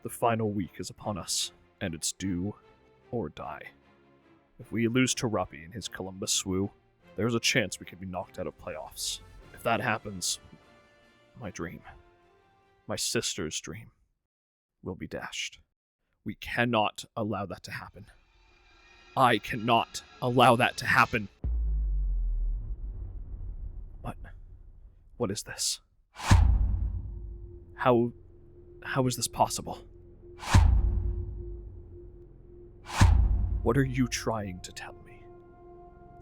The final week is upon us, and it's do or die. If we lose to Ruppy in his Columbus swoo, there's a chance we could be knocked out of playoffs. If that happens, my dream, my sister's dream, will be dashed. We cannot allow that to happen. I cannot allow that to happen. What is this? How is this possible? What are you trying to tell me?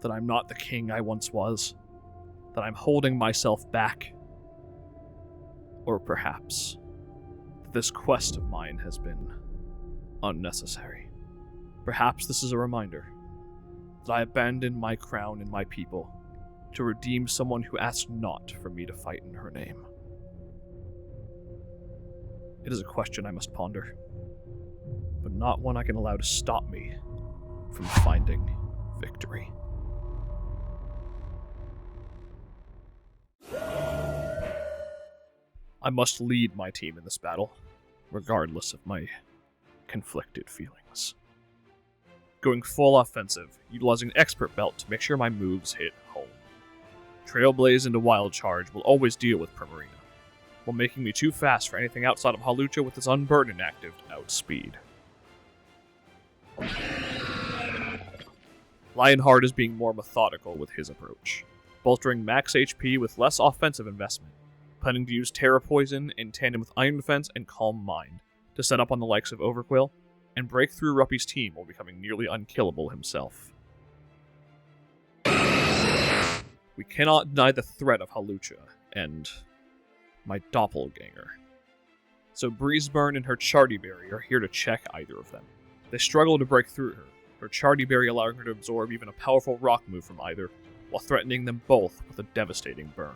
That I'm not the king I once was? That I'm holding myself back? Or perhaps that this quest of mine has been unnecessary? Perhaps this is a reminder that I abandoned my crown and my people to redeem someone who asked not for me to fight in her name. It is a question I must ponder, but not one I can allow to stop me from finding victory. I must lead my team in this battle, regardless of my conflicted feelings. Going full offensive, utilizing Expert Belt to make sure my moves hit home. Trailblaze into Wild Charge will always deal with Primarina, while making me too fast for anything outside of Hawlucha with its Unburden active outspeed. Lionheart is being more methodical with his approach, bolstering max HP with less offensive investment, planning to use Terra Poison in tandem with Iron Defense and Calm Mind to set up on the likes of Overquill and break through Ruppy's team while becoming nearly unkillable himself. We cannot deny the threat of Hawlucha and my doppelganger. So Breezeburn and her Chardy Berry are here to check either of them. They struggle to break through her Chardy Berry allowing her to absorb even a powerful rock move from either, while threatening them both with a devastating burn.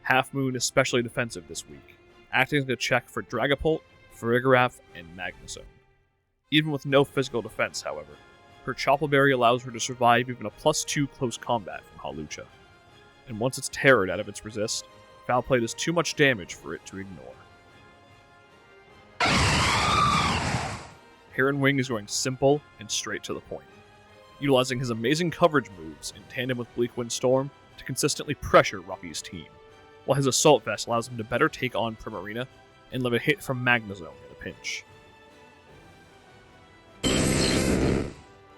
Half Moon is especially defensive this week, acting as a check for Dragapult, Farigiraf, and Magnezone. Even with no physical defense, however, her Choppleberry allows her to survive even a +2 close combat from Hawlucha. And once it's terrored out of its resist, Foul Play does too much damage for it to ignore. Heron Wing is going simple and straight to the point, utilizing his amazing coverage moves in tandem with Bleak Wind Storm to consistently pressure Ruppy's team, while his Assault Vest allows him to better take on Primarina and live a hit from Magnezone in a pinch.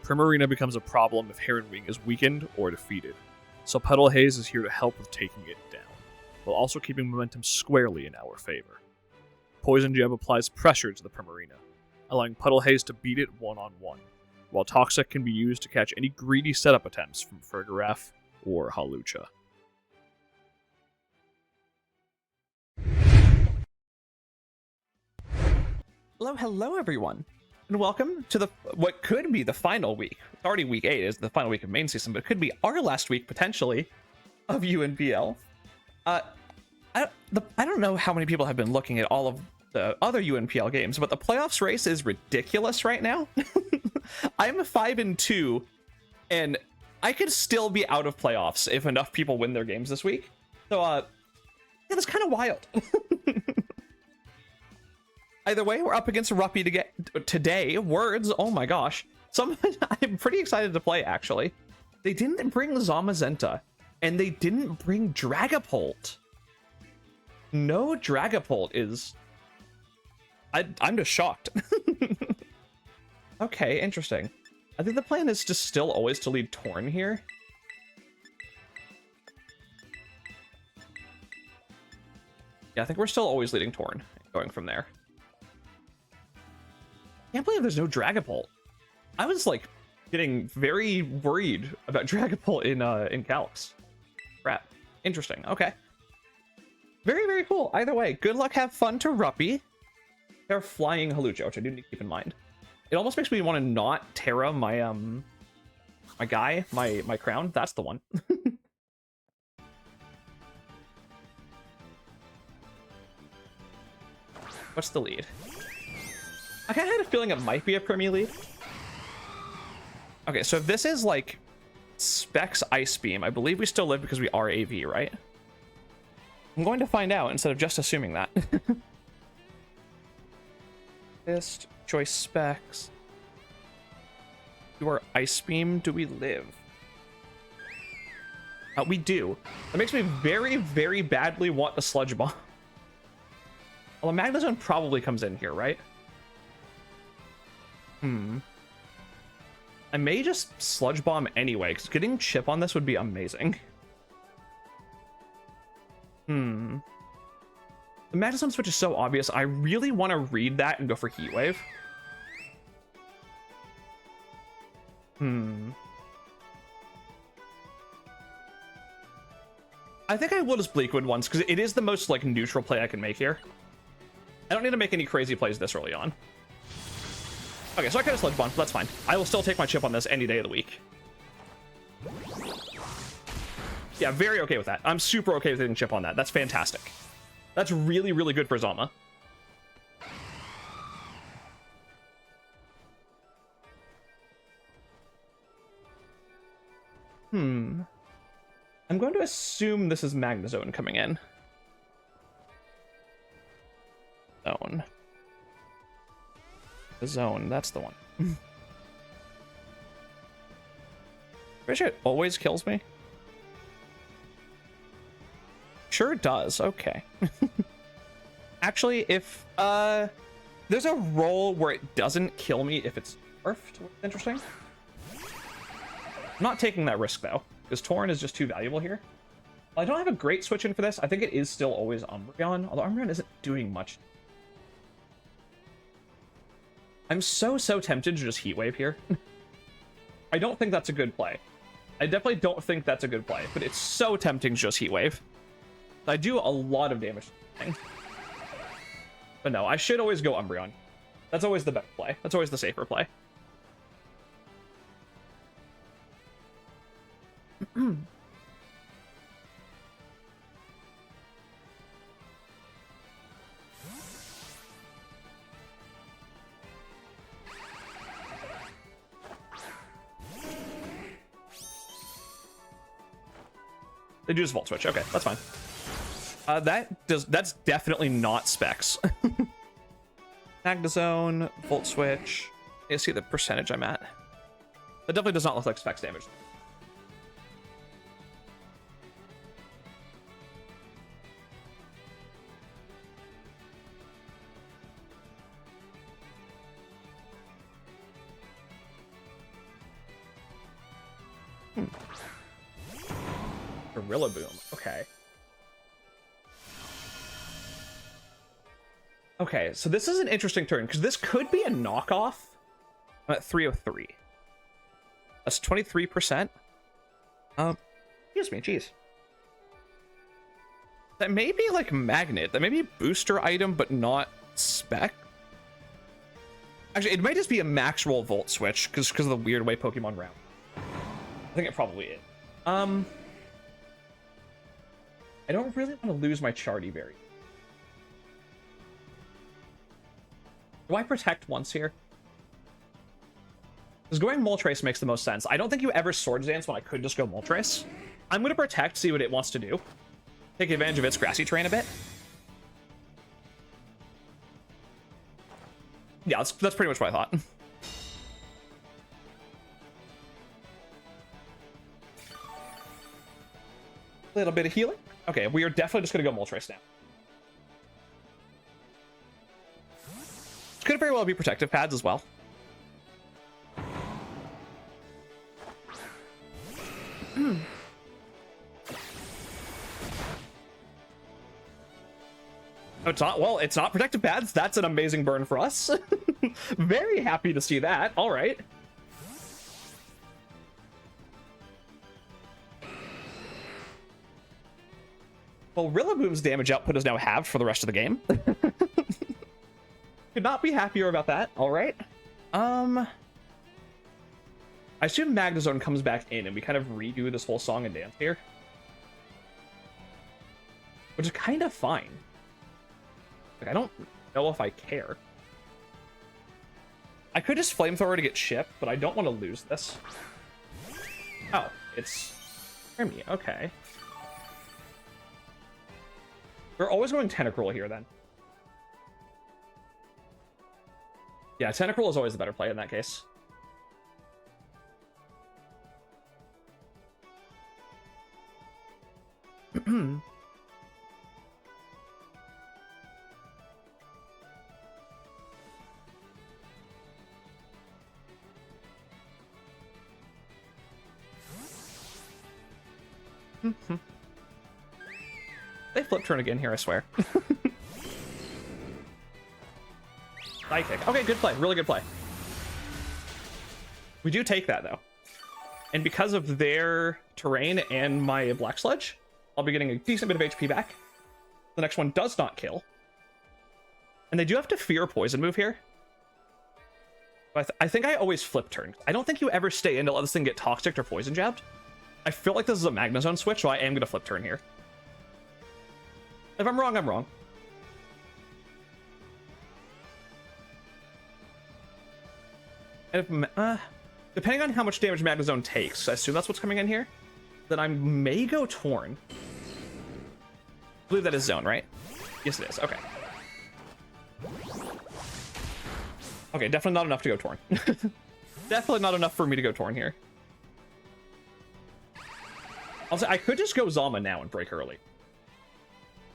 Primarina becomes a problem if Heron Wing is weakened or defeated, so Petal Haze is here to help with taking it down, while also keeping momentum squarely in our favor. Poison Jab applies pressure to the Primarina, allowing Petal Haze to beat it one-on-one, while Toxic can be used to catch any greedy setup attempts from Farigiraf or Hawlucha. Hello everyone, and welcome to what could be the final week. It's already week 8 is the final week of main season, but it could be our last week potentially of UNPL. I don't know how many people have been looking at all of the other UNPL games, but the playoffs race is ridiculous right now. I'm 5-2, and I could still be out of playoffs if enough people win their games this week. So, yeah, that's kind of wild. Either way, we're up against Ruppy to get today. Words, oh my gosh. I'm pretty excited to play, actually. They didn't bring Zamazenta, and they didn't bring Dragapult. No Dragapult is... I'm just shocked. Okay, interesting. I think the plan is just still always to lead Torn here. Yeah, I think we're still always leading Torn, going from there. Can't believe there's no Dragapult. I was like getting very worried about Dragapult in Calyx. Crap. Interesting. Okay. Very, very cool. Either way, good luck, have fun to Ruppy. They're flying Hawlucha, which I do need to keep in mind. It almost makes me want to not Terra my my crown. That's the one. What's the lead? I kind of had a feeling it might be a Premier lead. Okay, so if this is like Specs Ice Beam, I believe we still live because we are AV, right? I'm going to find out instead of just assuming that. List, choice specs. Do our Ice Beam, do we live? We do. That makes me very, very badly want the Sludge Bomb. Well, the Magnezone probably comes in here, right? I may just Sludge Bomb anyway, because getting Chip on this would be amazing. The Magnezone switch is so obvious. I really want to read that and go for Heat Wave. I think I will just Bleakwood once, because it is the most, like, neutral play I can make here. I don't need to make any crazy plays this early on. Okay, so I could have Sludge Bomb. That's fine. I will still take my chip on this any day of the week. Yeah, very okay with that. I'm super okay with hitting chip on that. That's fantastic. That's really, really good for Zama. I'm going to assume this is Magnezone coming in. Zone. The zone, that's the one. Pretty sure it always kills me. Sure it does, okay. Actually, if there's a role where it doesn't kill me if it's nerfed, which is interesting. I'm not taking that risk though, because Tauren is just too valuable here. Well, I don't have a great switch in for this. I think it is still always Umbreon, although Umbreon isn't doing much. I'm so tempted to just Heat Wave here. I don't think that's a good play. I definitely don't think that's a good play, but it's so tempting to just Heat Wave. I do a lot of damage to the thing. But no, I should always go Umbreon. That's always the better play. That's always the safer play. They do just Volt Switch. Okay, that's fine. That's definitely not specs. Magnezone, Volt Switch. You see the percentage I'm at. That definitely does not look like specs damage. Gorilla Boom. Okay. Okay, so this is an interesting turn, because this could be a knockoff. I'm at 303. That's 23%. Excuse me, jeez. That may be like Magnet. That may be a booster item, but not spec. Actually, it might just be a max roll Volt Switch, because of the weird way Pokemon round. I think it probably is. I don't really want to lose my Chardy Berry. Do I protect once here? Because going Moltres makes the most sense. I don't think you ever Swords Dance when I could just go Moltres. I'm going to protect, see what it wants to do. Take advantage of its Grassy Terrain a bit. Yeah, that's pretty much what I thought. Little bit of healing. Okay, we are definitely just going to go Moltres now. Could very well be protective pads as well. Oh, it's not. Well, it's not protective pads. That's an amazing burn for us. Very happy to see that. All right. Well, Rillaboom's damage output is now halved for the rest of the game. Could not be happier about that. All right. I assume Magnezone comes back in and we kind of redo this whole song and dance here, which is kind of fine. Like, I don't know if I care. I could just Flamethrower to get chipped, but I don't want to lose this. Oh, it's Hermie. Okay. We're always going Tentacruel here, then. Yeah, Tentacruel is always the better play in that case. They flip turn again here, I swear. Psychic. Okay, good play. Really good play. We do take that, though. And because of their terrain and my Black Sludge, I'll be getting a decent bit of HP back. The next one does not kill. And they do have to fear poison move here. But I think I always flip turn. I don't think you ever stay in to let this thing get toxic or poison jabbed. I feel like this is a Magna Zone switch, so I am going to flip turn here. If I'm wrong, I'm wrong. And if, depending on how much damage Magna Zone takes, I assume that's what's coming in here, then I may go Torn. I believe that is Zone, right? Yes, it is. Okay. Okay, definitely not enough to go Torn. Definitely not enough for me to go Torn here. I'll say I could just go Zama now and break early.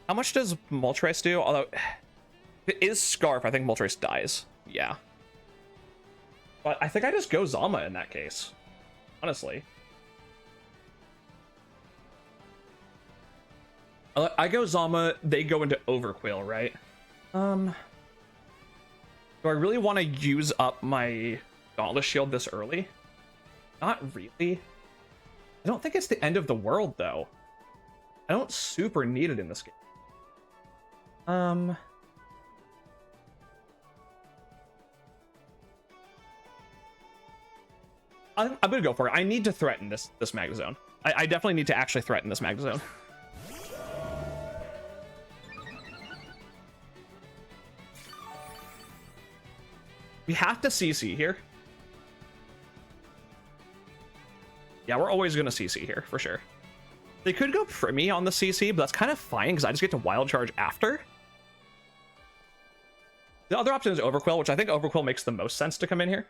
How much does Moltres do? Although, if it is Scarf, I think Moltres dies. Yeah. But I think I just go Zama in that case. Honestly. I go Zama, they go into Overquill, right? Do I really want to use up my Dauntless Shield this early? Not really. I don't think it's the end of the world, though. I don't super need it in this game. I'm gonna go for it. I need to threaten this Magna Zone. I definitely need to actually threaten this Magna Zone. We have to CC here. Yeah, we're always gonna CC here, for sure. They could go Primy on the CC, but that's kind of fine, because I just get to Wild Charge after. The other option is Overquill, which I think Overquill makes the most sense to come in here.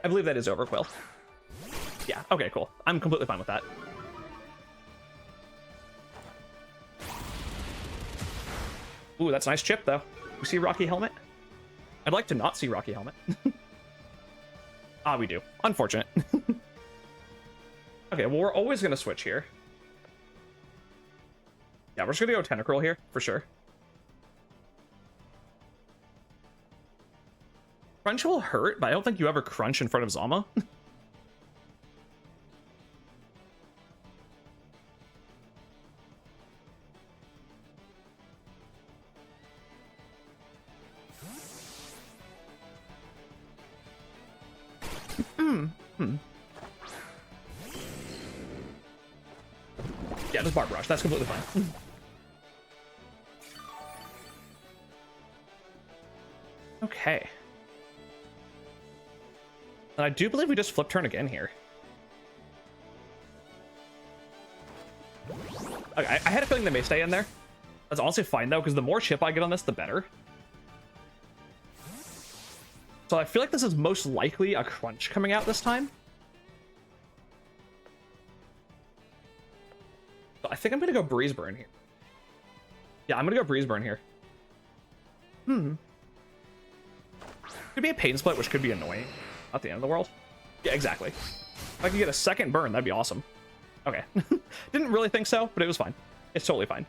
I believe that is Overquill. Yeah, okay, cool. I'm completely fine with that. Ooh, that's a nice chip, though. We see Rocky Helmet? I'd like to not see Rocky Helmet. Ah, we do. Unfortunate. Okay, well, we're always going to switch here. Yeah, we're just going to go Tentacruel here, for sure. Crunch will hurt, but I don't think you ever crunch in front of Zama. Yeah, just Barb Rush. That's completely fine. Okay. And I do believe we just flip turn again here. Okay, I had a feeling they may stay in there. That's honestly fine, though, because the more chip I get on this, the better. So I feel like this is most likely a crunch coming out this time. So I think I'm going to go Breeze Burn here. Yeah, I'm going to go Breeze Burn here. Could be a Pain Split, which could be annoying. Not the end of the world. Yeah, exactly. If I could get a second burn, that'd be awesome. Okay. Didn't really think so, but it was fine. It's totally fine.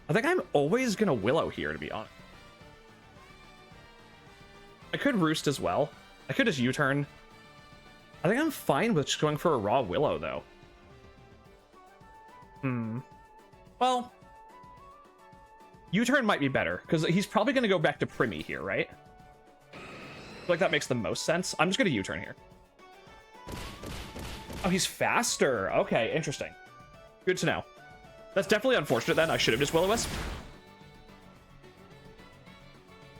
I think I'm always going to Willow here, to be honest. I could Roost as well. I could just U-turn. I think I'm fine with just going for a raw Willow, though. Well, U-turn might be better, because he's probably going to go back to Primy here, right? I feel like that makes the most sense. I'm just going to U-turn here. Oh, he's faster. Okay, interesting. Good to know. That's definitely unfortunate then. I should have just Will-O-Wisp.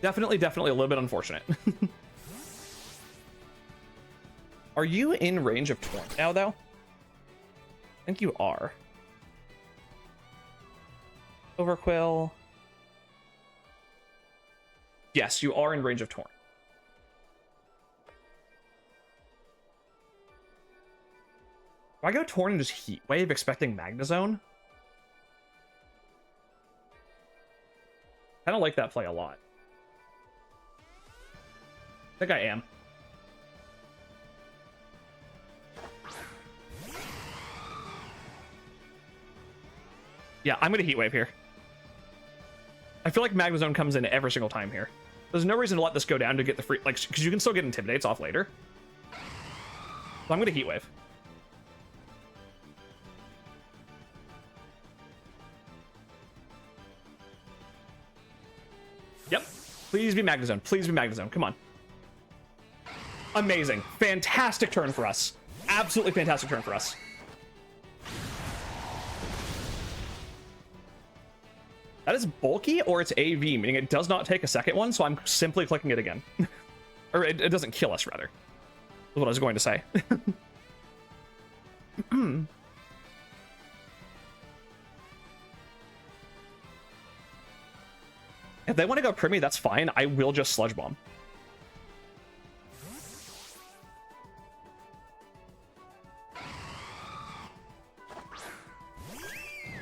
Definitely a little bit unfortunate. Are you in range of Torrent now, though? I think you are. Overquill. Yes, you are in range of Torrent. Do I go Torrent and just Heat Wave expecting Magnezone? Kind of like that play a lot. I think I am. Yeah, I'm gonna Heat Wave here. I feel like Magnezone comes in every single time here. There's no reason to let this go down to get the free, like, because you can still get Intimidates off later. So I'm gonna Heat Wave. Yep. Please be Magnezone. Please be Magnezone. Come on. Amazing. Fantastic turn for us. Absolutely fantastic turn for us. That is bulky, or it's AV, meaning it does not take a second one, so I'm simply clicking it again. Or it doesn't kill us, rather. Is what I was going to say. If they want to go Primy, that's fine. I will just Sludge Bomb.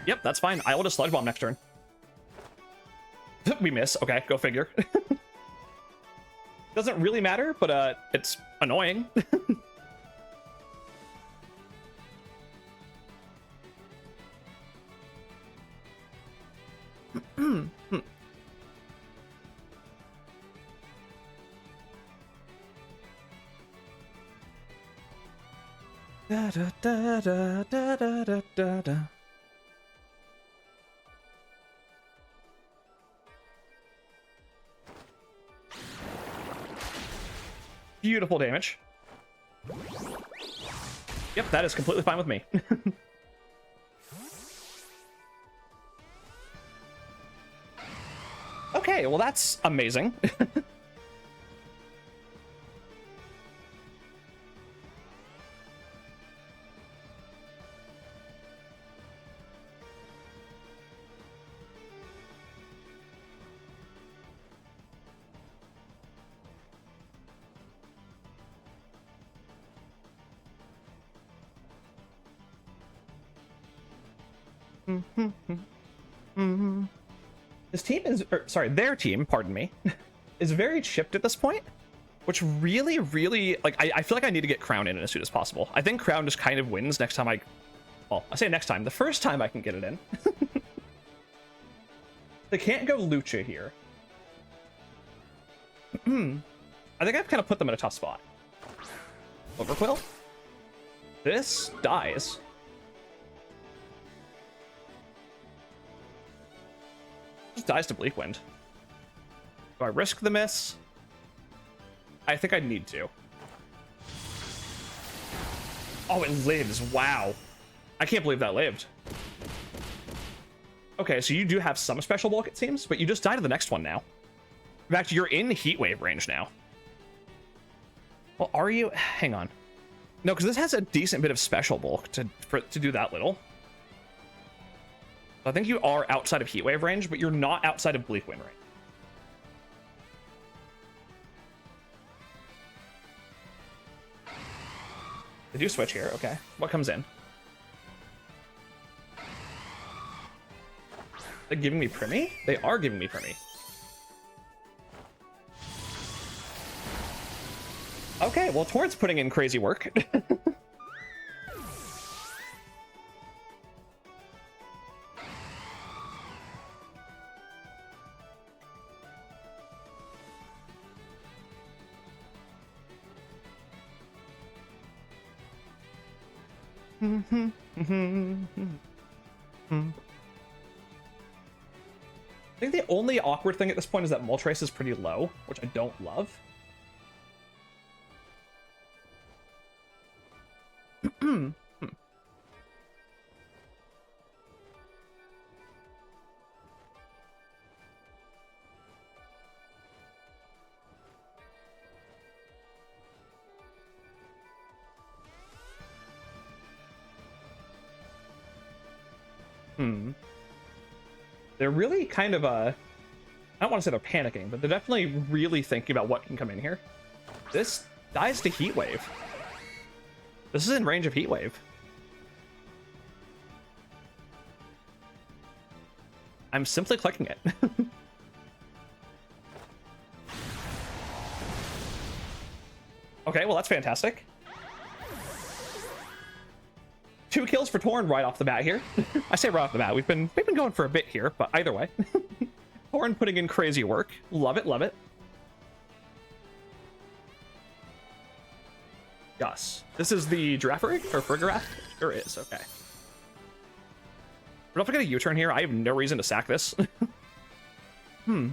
Yep, that's fine. I will just Sludge Bomb next turn. We miss. Okay, go figure. Doesn't really matter, but it's annoying. Da, da, da, da, da, da, da, da. Beautiful damage. Yep, that is completely fine with me. Okay, well that's amazing. This team is, sorry, their team, pardon me, is very chipped at this point, which really, really, like, I feel like I need to get Crown in as soon as possible. I think Crown just kind of wins next time well, I say next time, the first time I can get it in. They can't go Lucha here. I think I've kind of put them in a tough spot. Overquill? This dies. Just dies to Bleak Wind. Do I risk the miss? I think I need to. Oh, it lives. Wow. I can't believe that lived. Okay, so you do have some special bulk, it seems, but you just die to the next one now. In fact, you're in Heat Wave range now. Well, are you? Hang on. No, because this has a decent bit of special bulk to do that little. I think you are outside of Heat Wave range, but you're not outside of Bleak Wind range. They do switch here. Okay. What comes in? They're giving me Primy? They are giving me Primy. Okay, well, Torrent's putting in crazy work. I think the only awkward thing at this point is that Moltres is pretty low, which I don't love. They're really kind of I don't want to say they're panicking, but they're definitely really thinking about what can come in here. This dies to Heat Wave. This is in range of Heat Wave. I'm simply clicking it. Okay, well, that's fantastic. 2 kills for Torn right off the bat here. I say right off the bat. We've been going for a bit here, but either way. Torn putting in crazy work. Love it, love it. Yes. This is the Giraffe Rig or Friggerath? Sure is, okay. But if I get a U-turn here, I have no reason to sack this. This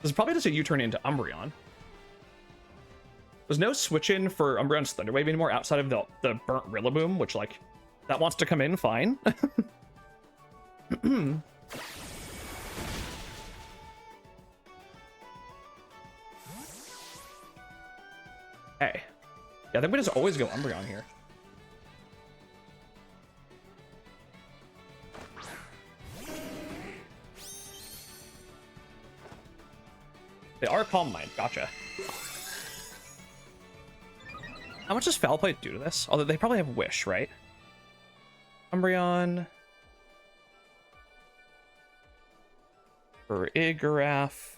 is probably just a U-turn into Umbreon. There's no switch-in for Umbreon's Thunder Wave anymore outside of the burnt Rillaboom, which, like, that wants to come in, fine. Hey. Yeah, I think we just always go Umbreon here. They are Calm Mind, gotcha. How much does Foul Play do to this? Although they probably have Wish, right? Umbreon. For Igarath.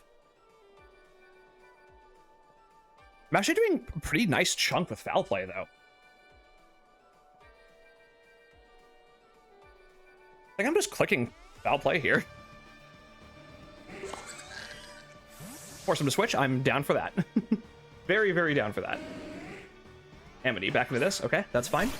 I'm actually doing a pretty nice chunk with Foul Play, though. I think I'm just clicking Foul Play here. Force him to switch. I'm down for that. Very, very down for that. Amity, back into this. Okay, that's fine.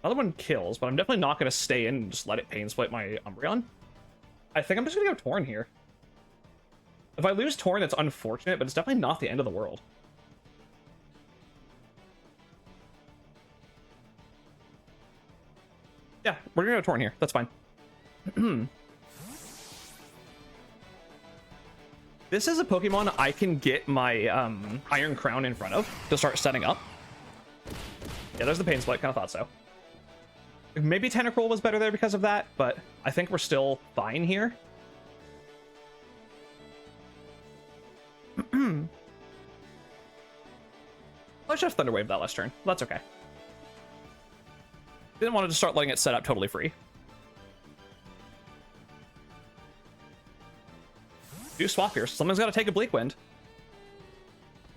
Another one kills, but I'm definitely not going to stay in and just let it Pain Split my Umbreon. I think I'm just going to go Torn here. If I lose Torn, that's unfortunate, but it's definitely not the end of the world. Yeah, we're going to go Torn here. That's fine. This is a Pokemon I can get my Iron Crown in front of to start setting up. Yeah, there's the Pain Split. Kind of thought so. Maybe Tentacruel was better there because of that, but I think we're still fine here. I should have Thunder Wave that last turn. That's okay. Didn't want to just start letting it set up totally free. Do swap here. Someone's got to take a Bleak Wind.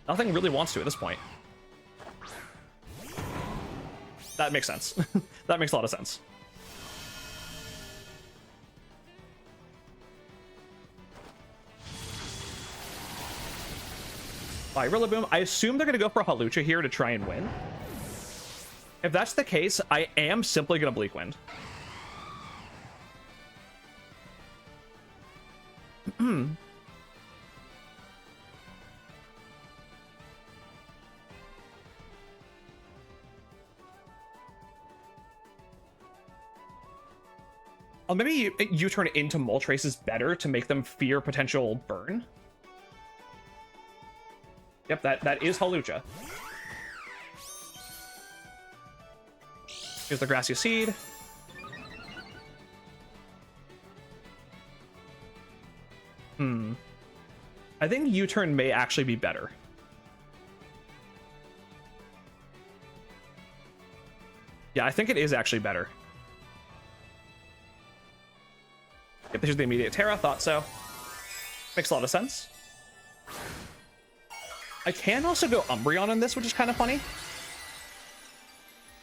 Nothing really wants to at this point. That makes sense. That makes a lot of sense. By Rillaboom, I assume they're going to go for a Hawlucha here to try and win. If that's the case, I am simply going to Bleak Wind. Maybe you turn it into Moltres is better to make them fear potential burn. Yep, that is Hawlucha. Here's the Gracia Seed. I think U-turn may actually be better. Yeah, I think it is actually better. Yep, there's the immediate Terra. Thought so. Makes a lot of sense. I can also go Umbreon in this, which is kind of funny.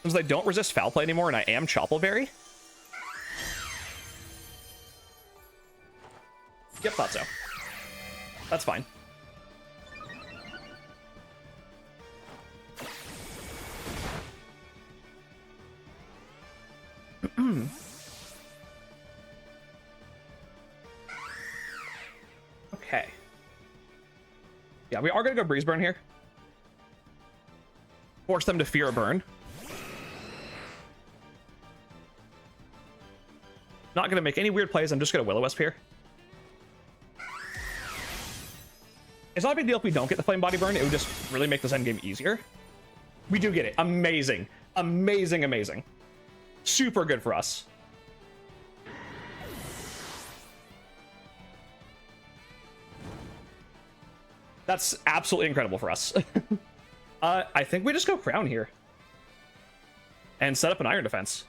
Since I don't resist Foul Play anymore and I am Choppleberry. Yep, thought so. That's fine. Okay. Yeah, we are going to go Breeze Burn here. Force them to fear a burn. Not going to make any weird plays. I'm just going to Will-O-Wisp here. It's not a big deal if we don't get the Flame Body Burn. It would just really make this endgame easier. We do get it. Amazing. Amazing, amazing. Super good for us. That's absolutely incredible for us. I think we just go Crown here. And set up an Iron Defense.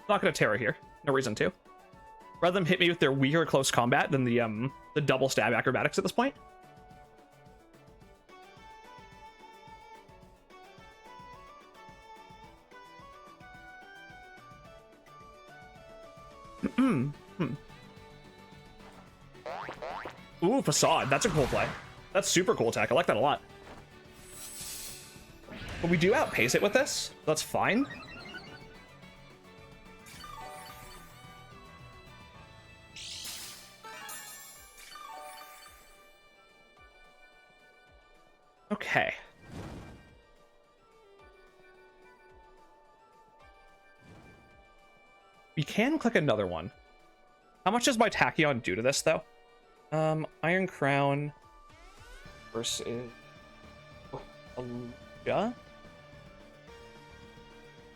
Not gonna Terra here. No reason to. Rather than hit me with their weaker close combat than the double stab acrobatics at this point. Ooh, Facade. That's a cool play. That's super cool attack. I like that a lot. But we do outpace it with this. That's fine. Okay. We can click another one. How much does my Tachyon do to this, though? Iron Crown versus... Yeah?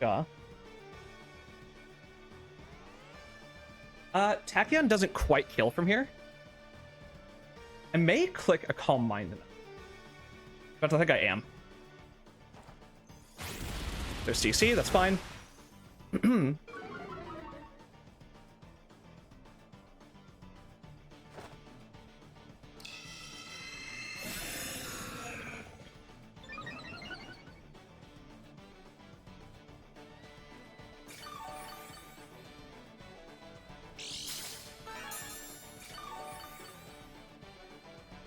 Yeah. Tachyon doesn't quite kill from here. I may click a Calm Mind in it. But I think I am. There's CC, that's fine.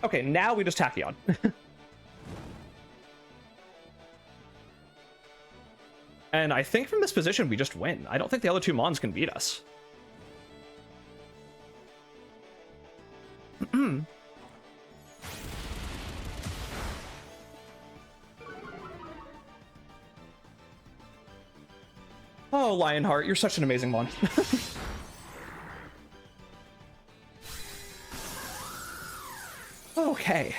Okay, now we just Tachyon. And I think from this position, we just win. I don't think the other two Mons can beat us. Oh, Lionheart, you're such an amazing Mon. Okay.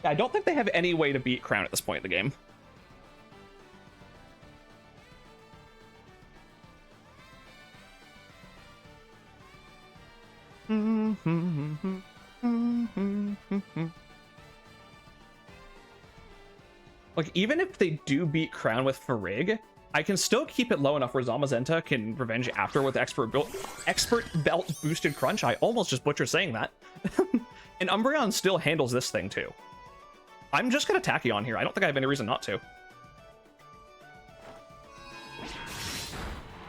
I don't think they have any way to beat Crown at this point in the game. Like, even if they do beat Crown with Farig, I can still keep it low enough where Zamazenta can revenge after with Expert Belt Boosted Crunch. I almost just butchered saying that. And Umbreon still handles this thing too. I'm just gonna Tachyon here. I don't think I have any reason not to.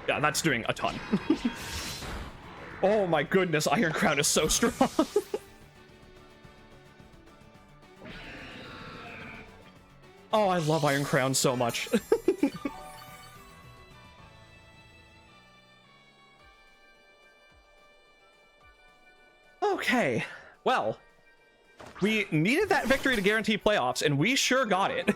Yeah, that's doing a ton. Oh my goodness, Iron Crown is so strong. Oh, I love Iron Crown so much. Okay, well, we needed that victory to guarantee playoffs, and we sure got it.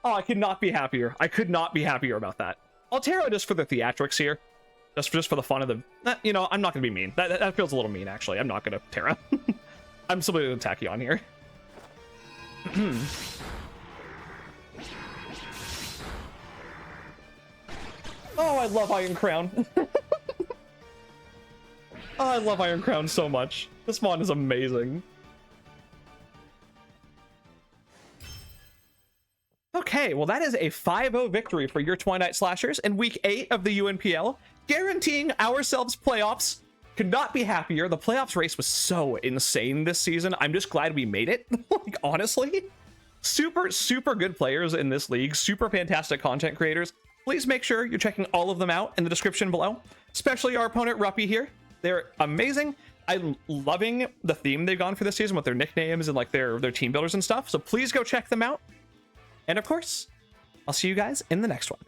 Oh, I could not be happier. I could not be happier about that. Altera just for the theatrics here. Just for the fun of the... You know, I'm not going to be mean. That feels a little mean, actually. I'm not going to Terra. I'm simply going to Tachyon here. Oh, I love Iron Crown. Oh, I love Iron Crown so much. This Mon is amazing. Okay, well that is a 5-0 victory for your Twilight Slashers in week 8 of the UNPL, guaranteeing ourselves playoffs. Could not be happier. The playoffs race was so insane this season. I'm just glad we made it. Like, honestly, super good players in this league, super fantastic content creators. Please make sure you're checking all of them out in the description below, especially our opponent Ruppy here. They're amazing. I'm loving the theme they've gone for this season with their nicknames and like their team builders and stuff. So please go check them out. And of course, I'll see you guys in the next one.